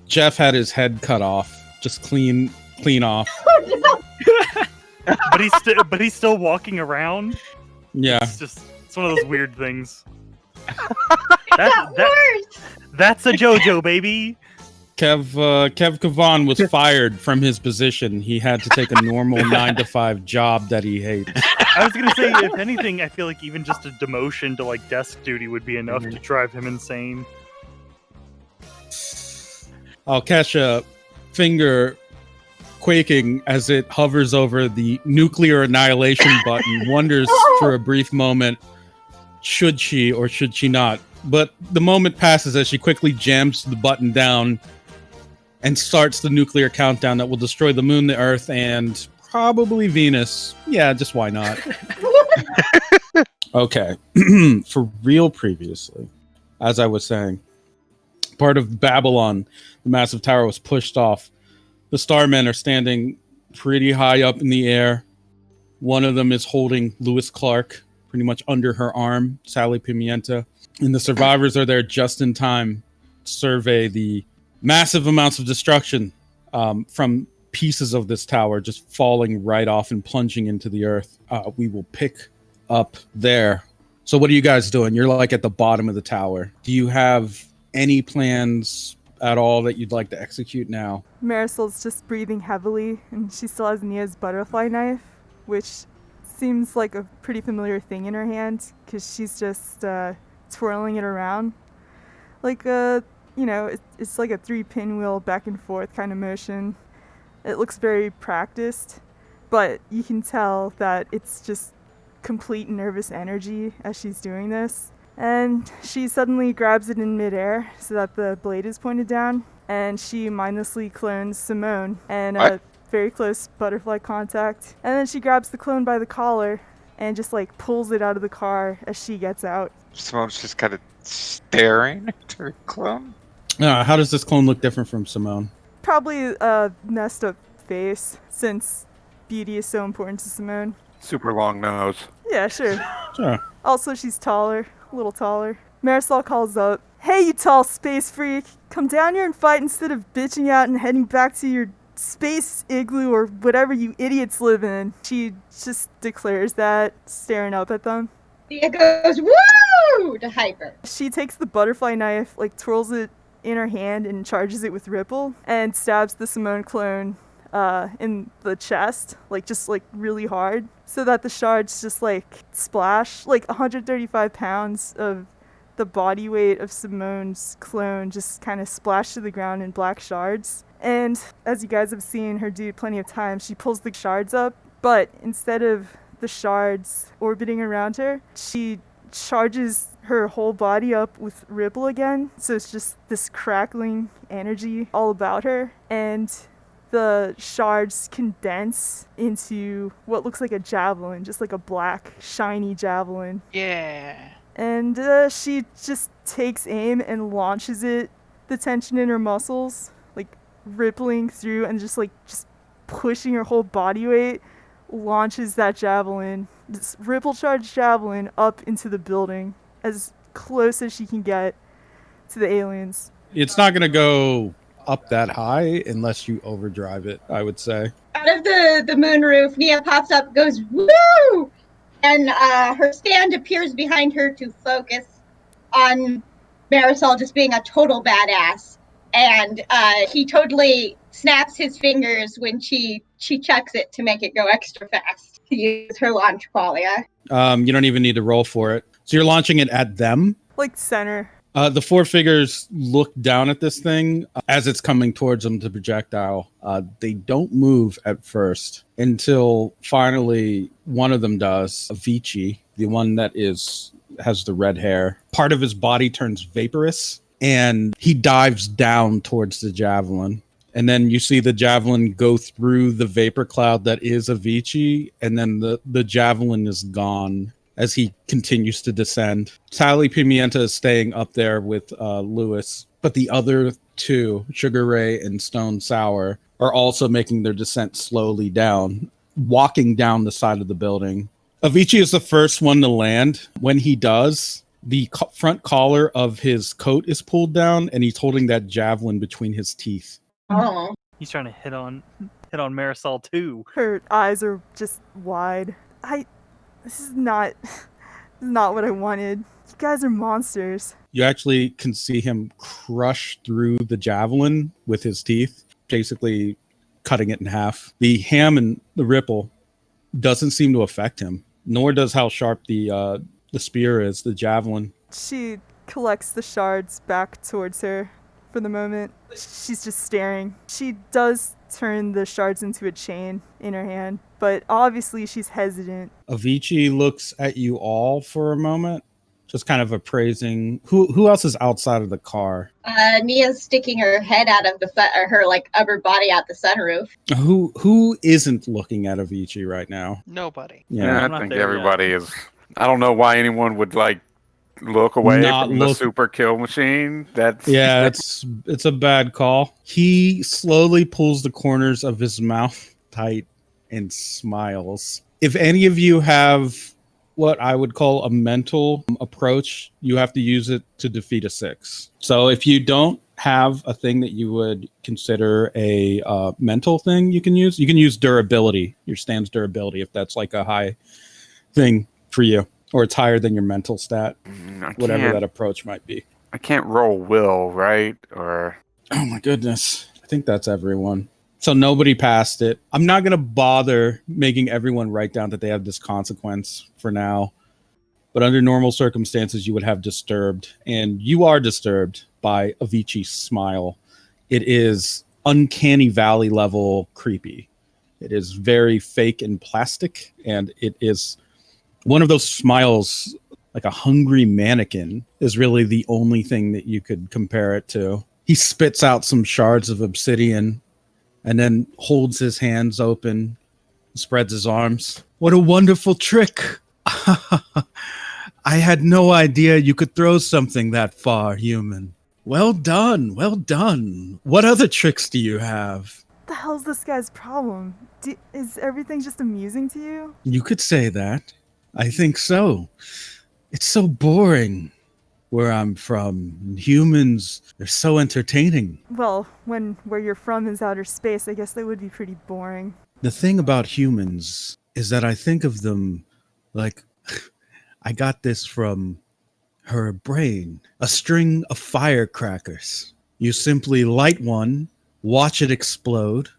Jeff had his head cut off, just clean off. But he's still walking around. Yeah, it's one of those weird things. That's a JoJo, baby. Kev Kavan was fired from his position. He had to take a normal 9-to-5 job that he hates. I was gonna say, if anything, I feel like even just a demotion to like desk duty would be enough to drive him insane. I'll catch a finger quaking as it hovers over the nuclear annihilation button, wonders for a brief moment, should she or should she not? But the moment passes as she quickly jams the button down and starts the nuclear countdown that will destroy the moon, the Earth, and probably Venus. Yeah, just why not? Okay. For real previously, as I was saying, part of Babylon, the massive tower was pushed off. The Starmen are standing pretty high up in the air. One of them is holding Lewis Clark pretty much under her arm, Sally Pimienta. And the survivors are there just in time to survey the massive amounts of destruction from pieces of this tower just falling right off and plunging into the earth. We will pick up there. So what are you guys doing? You're like at the bottom of the tower. Do you have any plans at all that you'd like to execute now? Marisol's just breathing heavily, and she still has Nia's butterfly knife, which seems like a pretty familiar thing in her hand, because she's just twirling it around. Like it's like a 3 pinwheel back and forth kind of motion. It looks very practiced, but you can tell that it's just complete nervous energy as she's doing this. And she suddenly grabs it in midair so that the blade is pointed down, and she mindlessly clones Simone and a very close butterfly contact. And then she grabs the clone by the collar and just like pulls it out of the car as she gets out. Simone's just kind of staring at her clone. How does this clone look different from Simone? Probably a messed up face, since beauty is so important to Simone. Super long nose. Yeah, sure. Sure. Also, she's taller, a little taller. Marisol calls up, "Hey, you tall space freak, come down here and fight instead of bitching out and heading back to your space igloo or whatever you idiots live in." She just declares that, staring up at them. Thea goes, "Woo!" to Hyper. She takes the butterfly knife, like twirls it in her hand and charges it with Ripple, and stabs the Simone clone in the chest, just really hard, so that the shards just splash. 135 pounds of the body weight of Simone's clone just kind of splash to the ground in black shards. And as you guys have seen her do plenty of times, she pulls the shards up, but instead of the shards orbiting around her, she charges her whole body up with Ripple again. So it's just this crackling energy all about her, and the shards condense into what looks like a javelin, just like a black, shiny javelin. Yeah. And she just takes aim and launches it, the tension in her muscles, rippling through, and just pushing her whole body weight, launches that javelin, this ripple charged javelin, up into the building, as close as she can get to the aliens. It's not going to go up that high unless you overdrive it, I would say. Out of the moon roof, Nia pops up, goes, "Woo!" And her stand appears behind her to focus on Marisol just being a total badass. And he totally snaps his fingers when she chucks it to make it go extra fast to use her launch qualia. You don't even need to roll for it. So you're launching it at them? Center. The 4 figures look down at this thing as it's coming towards them to projectile. They don't move at first until finally one of them does. Avicii, the one that has the red hair. Part of his body turns vaporous, and he dives down towards the javelin. And then you see the javelin go through the vapor cloud that is Avicii, and then the javelin is gone as he continues to descend. Sally Pimienta is staying up there with Lewis, but the other 2, Sugar Ray and Stone Sour, are also making their descent slowly down, walking down the side of the building. Avicii is the first one to land. When he does, The front collar of his coat is pulled down, and he's holding that javelin between his teeth. Oh. He's trying to hit on Marisol too. Her eyes are just wide. This is not what I wanted. You guys are monsters. You actually can see him crush through the javelin with his teeth, basically cutting it in half. The ham and the ripple doesn't seem to affect him, nor does how sharp the spear is, the javelin. She collects the shards back towards her for the moment. She's just staring. She does turn the shards into a chain in her hand, but obviously she's hesitant. Avicii looks at you all for a moment, just kind of appraising. Who else is outside of the car? Nia's sticking her head out of her like upper body out the sunroof. Who isn't looking at Avicii right now? Nobody. Yeah, I'm I not think there everybody is. I don't know why anyone would like look away from the super kill machine. It's a bad call. He slowly pulls the corners of his mouth tight and smiles. If any of you have what I would call a mental approach, you have to use it to defeat a 6. So if you don't have a thing that you would consider a mental thing you can use durability, your stance durability, if that's like a high thing for you, or it's higher than your mental stat, whatever that approach might be. I can't roll will, right? Or oh my goodness, I think that's everyone. So nobody passed it. I'm not going to bother making everyone write down that they have this consequence for now. But under normal circumstances, you would have disturbed. And you are disturbed by Avicii's smile. It is uncanny valley level creepy. It is very fake and plastic. And it is one of those smiles, like a hungry mannequin, is really the only thing that you could compare it to. He spits out some shards of obsidian and then holds his hands open, spreads his arms. What a wonderful trick. I had no idea you could throw something that far, human. Well done, well done. What other tricks do you have? What the hell's this guy's problem? Is everything just amusing to you? You could say that. I think so. It's so boring where I'm from. Humans are so entertaining. Well, where you're from is outer space, I guess that would be pretty boring. The thing about humans is that I think of them like I got this from her brain. A string of firecrackers. You simply light one, watch it explode,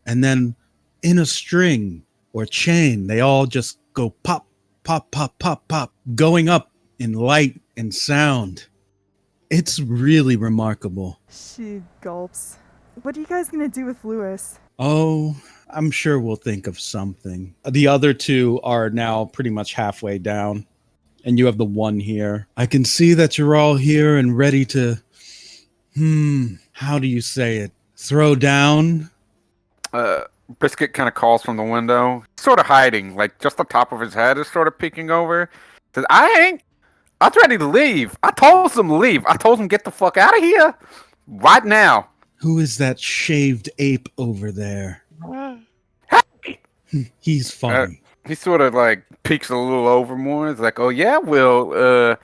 and then in a string or chain, they all just go pop, pop, pop, pop, pop, going up in light and sound. It's really remarkable. She gulps. What are you guys gonna do with Lewis? Oh, I'm sure we'll think of something. The other two are now pretty much halfway down, and you have the one here. I can see that you're all here and ready to, how do you say it? Throw down? Brisket kind of calls from the window, sort of hiding, like just the top of his head is sort of peeking over. Says, I was ready to leave. I told them to leave. I told them get the fuck out of here right now. Who is that shaved ape over there? Hey! He's funny. He sort of like peeks a little over more. It's like, oh yeah, Will,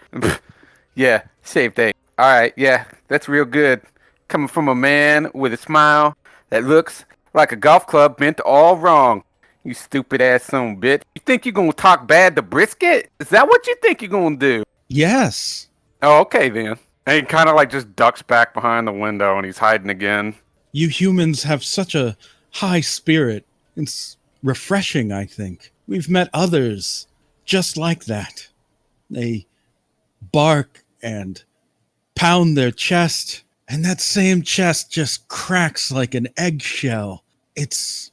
yeah, shaved ape. All right, yeah, that's real good. Coming from a man with a smile that looks like a golf club bent all wrong. You stupid ass son of a bitch. You think you're gonna talk bad to Brisket? Is that what you think you're gonna do? Yes. Oh, okay then. And he kind of like just ducks back behind the window and he's hiding again. You humans have such a high spirit. It's refreshing, I think. We've met others just like that. They bark and pound their chest, and that same chest just cracks like an eggshell. It's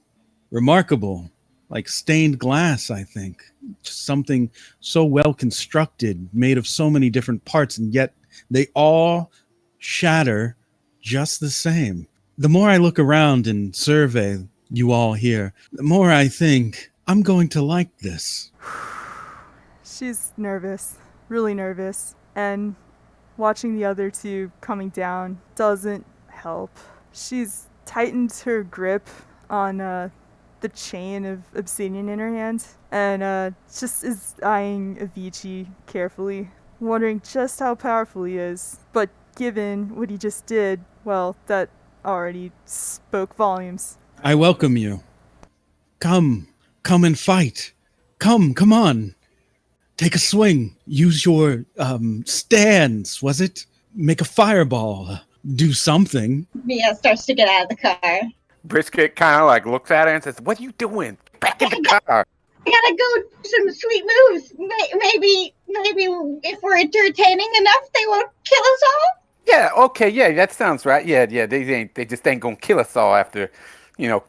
remarkable, like stained glass, I think. Just something so well constructed, made of so many different parts, and yet they all shatter just the same. The more I look around and survey you all here, the more I think I'm going to like this. She's nervous, really nervous, and watching the other two coming down doesn't help. She's tightened her grip on the chain of obsidian in her hand, and just is eyeing Avicii carefully. wondering just how powerful he is. But given what he just did, well, that already spoke volumes. I welcome you. Come and fight. Come on. Take a swing. Use your stands, was it? Make a fireball. Do something. Mia starts to get out of the car. Brisket kind of like looks at her and says, "What are you doing? Get back in the car." I gotta go do some sweet moves. Maybe if we're entertaining enough, they won't kill us all. Yeah, okay, yeah, that sounds right. Yeah, they just ain't gonna kill us all after,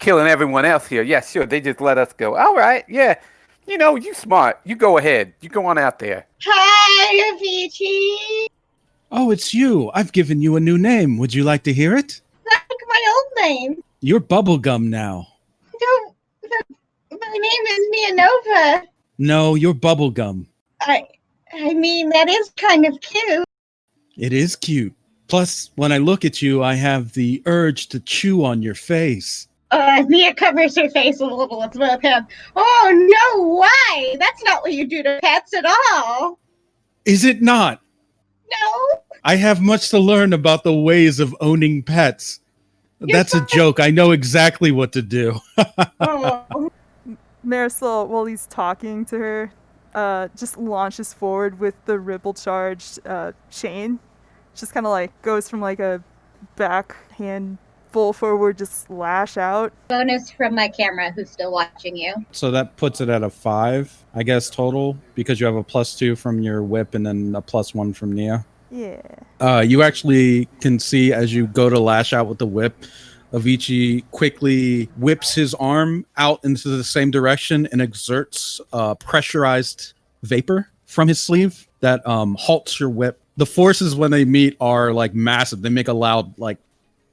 killing everyone else here. Yeah, sure, they just let us go. All right, yeah, you smart. You go ahead. You go on out there. Hi, Avicii. Oh, it's you. I've given you a new name. Would you like to hear it? Like my old name. You're Bubblegum now. No, my name is Mia Nova. No, you're Bubblegum. I mean, that is kind of cute. It is cute. Plus, when I look at you, I have the urge to chew on your face. Mia covers her face a little with both hands. Oh, no, why? That's not what you do to pets at all. Is it not? No. I have much to learn about the ways of owning pets. That's a fine. joke. I know exactly what to do. Oh. Marisol, while he's talking to her, just launches forward with the ripple-charged chain. Just kind of like goes from like a backhand full forward, just lash out. Bonus from my camera, who's still watching you. So that puts it at a 5, I guess, total, because you have a +2 from your whip and then a +1 from Nia. Yeah. You actually can see as you go to lash out with the whip, Avicii quickly whips his arm out into the same direction and exerts pressurized vapor from his sleeve that halts your whip. The forces when they meet are like massive. They make a loud like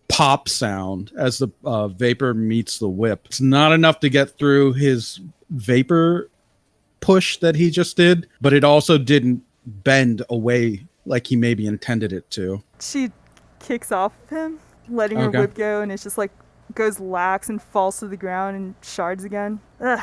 pop sound as the vapor meets the whip. It's not enough to get through his vapor push that he just did, but it also didn't bend away like he maybe intended it to. She kicks off him, letting her whip go, and it's just like goes lax and falls to the ground and shards again. Ugh.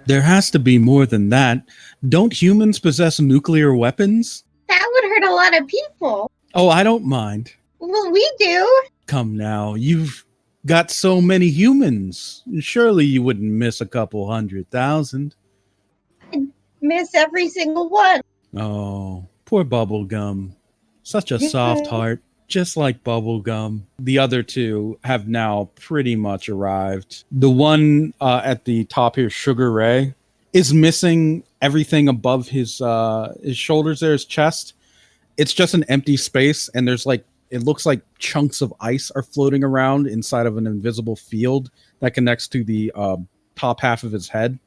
There has to be more than that. Don't humans possess nuclear weapons? That would hurt a lot of people. Oh, I don't mind. Well, we do. Come now, you've got so many humans. Surely you wouldn't miss a couple 100,000. I'd miss every single one. Oh, poor Bubblegum. Such a soft heart, just like Bubblegum. The other two have now pretty much arrived. The one at the top here, Sugar Ray, is missing everything above his shoulders there, his chest. It's just an empty space, and there's like, it looks like chunks of ice are floating around inside of an invisible field that connects to the top half of his head.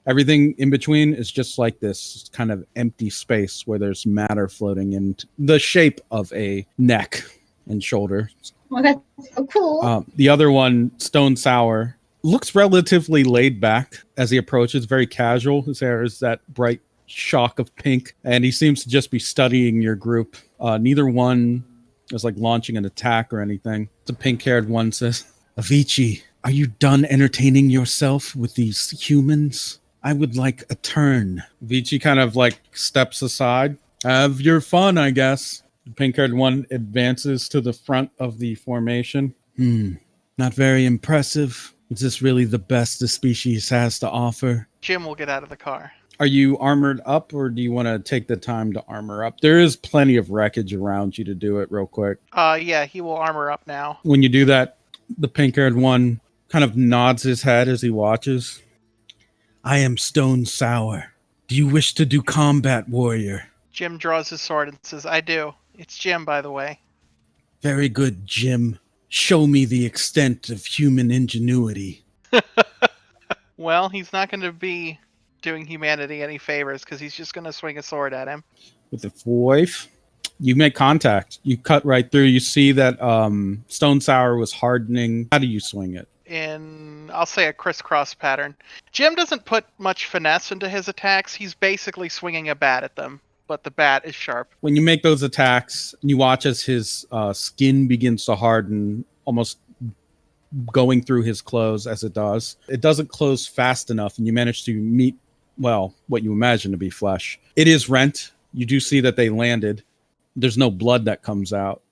Everything in between is just like this kind of empty space where there's matter floating in the shape of a neck and shoulder. Well, that's so cool. The other one, Stone Sour, looks relatively laid back as he approaches, very casual. His hair is that bright shock of pink, and he seems to just be studying your group. Neither one is like launching an attack or anything. The pink-haired one says, Avicii, are you done entertaining yourself with these humans? I would like a turn. Avicii kind of like steps aside. Have your fun, I guess. The pink-haired one advances to the front of the formation. Not very impressive. Is this really the best the species has to offer? Jim will get out of the car. Are you armored up, or do you want to take the time to armor up? There is plenty of wreckage around you to do it real quick. Yeah, he will armor up now. When you do that, the pink-haired one kind of nods his head as he watches. I am Stone Sour. Do you wish to do combat, warrior? Jim draws his sword and says, I do. It's Jim, by the way. Very good, Jim. Show me the extent of human ingenuity. Well, he's not going to be doing humanity any favors because he's just going to swing a sword at him. With the wife, you make contact. You cut right through. You see that Stone Sour was hardening. How do you swing it? In, I'll say, a crisscross pattern. Jim doesn't put much finesse into his attacks. He's basically swinging a bat at them, but the bat is sharp. When you make those attacks, you watch as his skin begins to harden, almost going through his clothes as it does. It doesn't close fast enough, and you manage to meet, well, what you imagine to be flesh. It is rent. You do see that they landed. There's no blood that comes out.